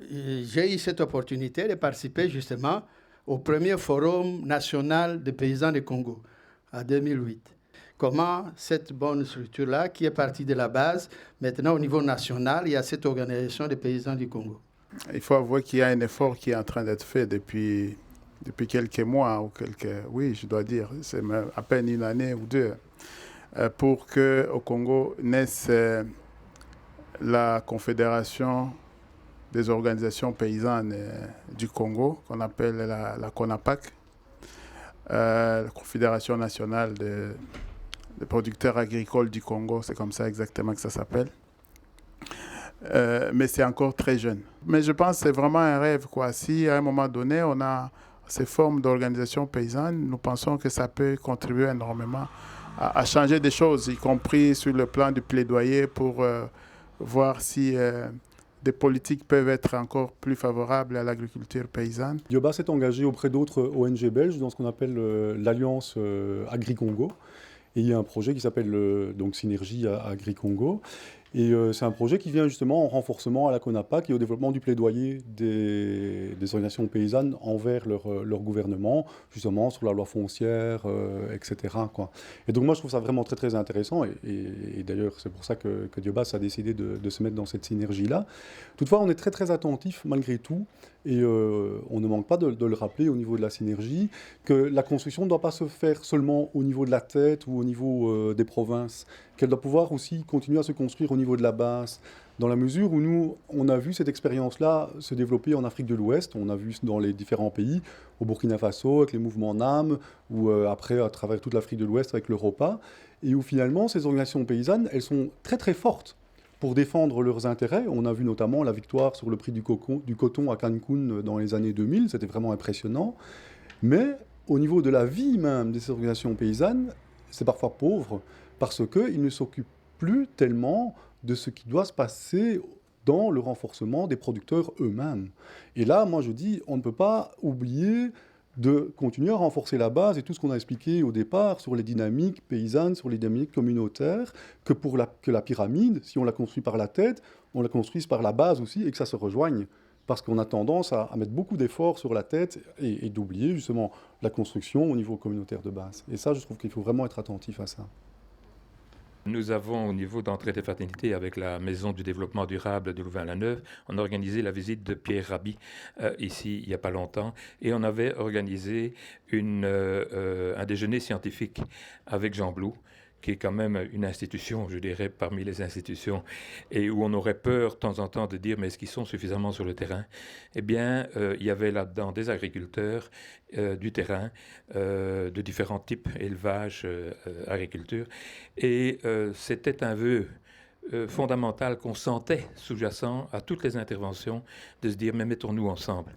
j'ai eu cette opportunité de participer justement au premier forum national des paysans du Congo en 2008. Comment cette bonne structure-là, qui est partie de la base, maintenant au niveau national, il y a cette organisation des paysans du Congo. Il faut avouer qu'il y a un effort qui est en train d'être fait depuis quelques mois, ou oui, je dois dire, c'est même à peine une année ou deux, pour qu'au Congo naisse la Confédération des organisations paysannes du Congo, qu'on appelle la CONAPAC, la Confédération nationale des producteurs agricoles du Congo, c'est comme ça exactement que ça s'appelle. Mais c'est encore très jeune. Mais je pense que c'est vraiment un rêve, quoi. Si à un moment donné, on a ces formes d'organisation paysanne, nous pensons que ça peut contribuer énormément à changer des choses, y compris sur le plan du plaidoyer pour voir si des politiques peuvent être encore plus favorables à l'agriculture paysanne. Dioba s'est engagé auprès d'autres ONG belges dans ce qu'on appelle l'Alliance Agri-Congo. Et il y a un projet qui s'appelle donc Synergie Agri-Congo. Et c'est un projet qui vient justement en renforcement à la CONAPAC et au développement du plaidoyer des organisations paysannes envers leur gouvernement, justement sur la loi foncière, etc., quoi. Et donc moi je trouve ça vraiment très très intéressant et d'ailleurs c'est pour ça que Diobas a décidé de se mettre dans cette synergie-là. Toutefois on est très très attentif malgré tout et on ne manque pas de le rappeler au niveau de la synergie, que la construction ne doit pas se faire seulement au niveau de la tête ou au niveau des provinces, qu'elle doit pouvoir aussi continuer à se construire au niveau de la base, dans la mesure où nous, on a vu cette expérience-là se développer en Afrique de l'Ouest, on a vu dans les différents pays, au Burkina Faso, avec les mouvements NAM, ou après à travers toute l'Afrique de l'Ouest avec l'Europa, et où finalement ces organisations paysannes, elles sont très très fortes pour défendre leurs intérêts. On a vu notamment la victoire sur le prix du coton à Cancun dans les années 2000, c'était vraiment impressionnant, mais au niveau de la vie même de ces organisations paysannes, c'est parfois pauvre, parce qu'ils ne s'occupent plus tellement de ce qui doit se passer dans le renforcement des producteurs eux-mêmes. Et là, moi je dis, on ne peut pas oublier de continuer à renforcer la base et tout ce qu'on a expliqué au départ sur les dynamiques paysannes, sur les dynamiques communautaires, que la pyramide, si on la construit par la tête, on la construise par la base aussi et que ça se rejoigne. Parce qu'on a tendance à mettre beaucoup d'efforts sur la tête et d'oublier justement la construction au niveau communautaire de base. Et ça, je trouve qu'il faut vraiment être attentif à ça. Nous avons, au niveau d'entrée de fraternité, avec la Maison du développement durable de Louvain-la-Neuve, on a organisé la visite de Pierre Rabhi, ici, il n'y a pas longtemps, et on avait organisé un déjeuner scientifique avec Jean Blou, qui est quand même une institution, je dirais, parmi les institutions, et où on aurait peur de temps en temps de dire, mais est-ce qu'ils sont suffisamment sur le terrain? Eh bien, il y avait là-dedans des agriculteurs du terrain, de différents types, élevage, agriculture, et c'était un vœu fondamental qu'on sentait sous-jacent à toutes les interventions, de se dire, mais mettons-nous ensemble.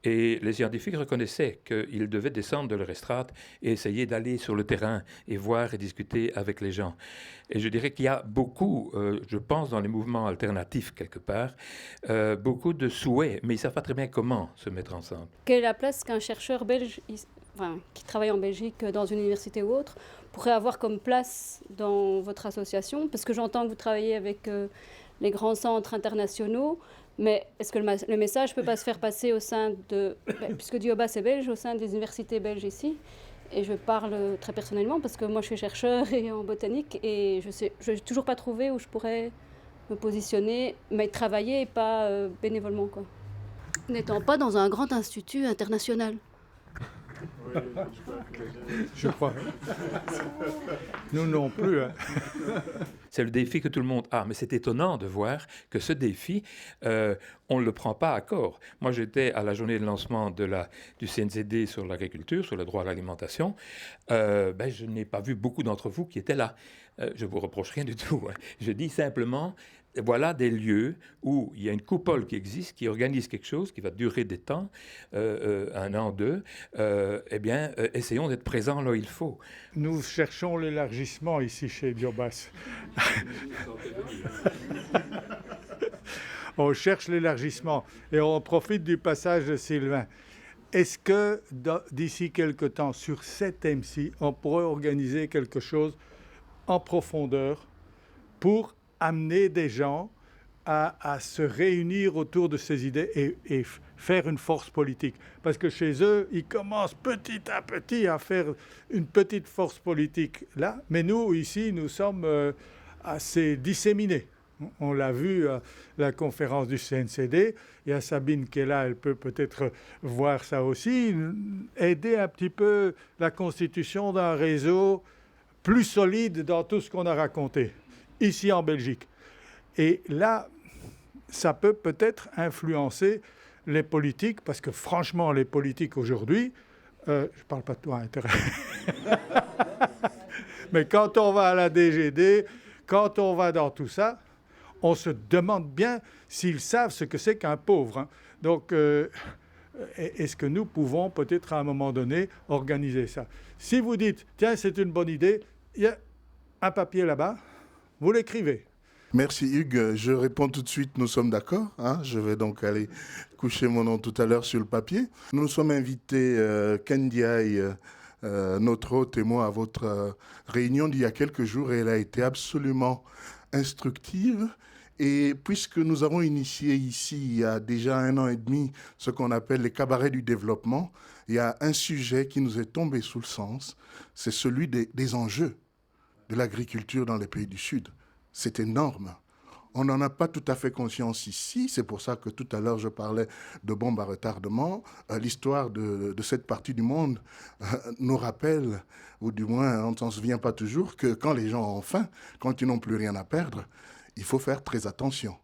Et les scientifiques reconnaissaient qu'ils devaient descendre de leur estrade et essayer d'aller sur le terrain et voir et discuter avec les gens. Et je dirais qu'il y a beaucoup, je pense, dans les mouvements alternatifs quelque part, beaucoup de souhaits, mais ils ne savent pas très bien comment se mettre ensemble. Quelle est la place qu'un chercheur belge, qui travaille en Belgique dans une université ou autre, pourrait avoir comme place dans votre association? Parce que j'entends que vous travaillez avec les grands centres internationaux. Mais est-ce que le message ne peut pas se faire passer au sein de... puisque Diobas est belge, au sein des universités belges ici, et je parle très personnellement parce que moi je suis chercheur et en botanique et je n'ai toujours pas trouvé où je pourrais me positionner, mais travailler et pas bénévolement, quoi. N'étant pas dans un grand institut international. Oui, je crois. Nous non plus. Hein. C'est le défi que tout le monde a. Mais c'est étonnant de voir que ce défi, on ne le prend pas à corps. Moi, j'étais à la journée de lancement du CNZD sur l'agriculture, sur le droit à l'alimentation. Je n'ai pas vu beaucoup d'entre vous qui étaient là. Je ne vous reproche rien du tout. Hein. Je dis simplement... Voilà des lieux où il y a une coupole qui existe, qui organise quelque chose, qui va durer des temps, 1 an, 2. Essayons d'être présents là où il faut. Nous cherchons l'élargissement ici chez Diobas. On cherche l'élargissement et on profite du passage de Sylvain. Est-ce que d'ici quelque temps, sur cet thème-ci, on pourrait organiser quelque chose en profondeur pour amener des gens à se réunir autour de ces idées et faire une force politique. Parce que chez eux, ils commencent petit à petit à faire une petite force politique là. Mais nous, ici, nous sommes assez disséminés. On l'a vu à la conférence du CNCD. Il y a Sabine qui est là, elle peut peut-être voir ça aussi. Aider un petit peu la constitution d'un réseau plus solide dans tout ce qu'on a raconté, ici en Belgique. Et là, ça peut peut-être influencer les politiques, parce que franchement, les politiques aujourd'hui, je ne parle pas de toi, intérêt. Mais quand on va à la DGD, quand on va dans tout ça, on se demande bien s'ils savent ce que c'est qu'un pauvre. Hein. Donc, est-ce que nous pouvons peut-être à un moment donné organiser ça? Si vous dites, tiens, c'est une bonne idée, il y a un papier là-bas, vous l'écrivez. Merci Hugues. Je réponds tout de suite, nous sommes d'accord. Hein? Je vais donc aller coucher mon nom tout à l'heure sur le papier. Nous nous sommes invités, Ken Diaye, notre hôte et moi, à votre réunion d'il y a quelques jours et elle a été absolument instructive. Et puisque nous avons initié ici, il y a déjà 1 an et demi, ce qu'on appelle les cabarets du développement, il y a un sujet qui nous est tombé sous le sens, c'est celui des enjeux de l'agriculture dans les pays du Sud. C'est énorme. On n'en a pas tout à fait conscience ici. C'est pour ça que tout à l'heure, je parlais de bombes à retardement. L'histoire de cette partie du monde nous rappelle, ou du moins on ne s'en souvient pas toujours, que quand les gens ont faim, quand ils n'ont plus rien à perdre, il faut faire très attention.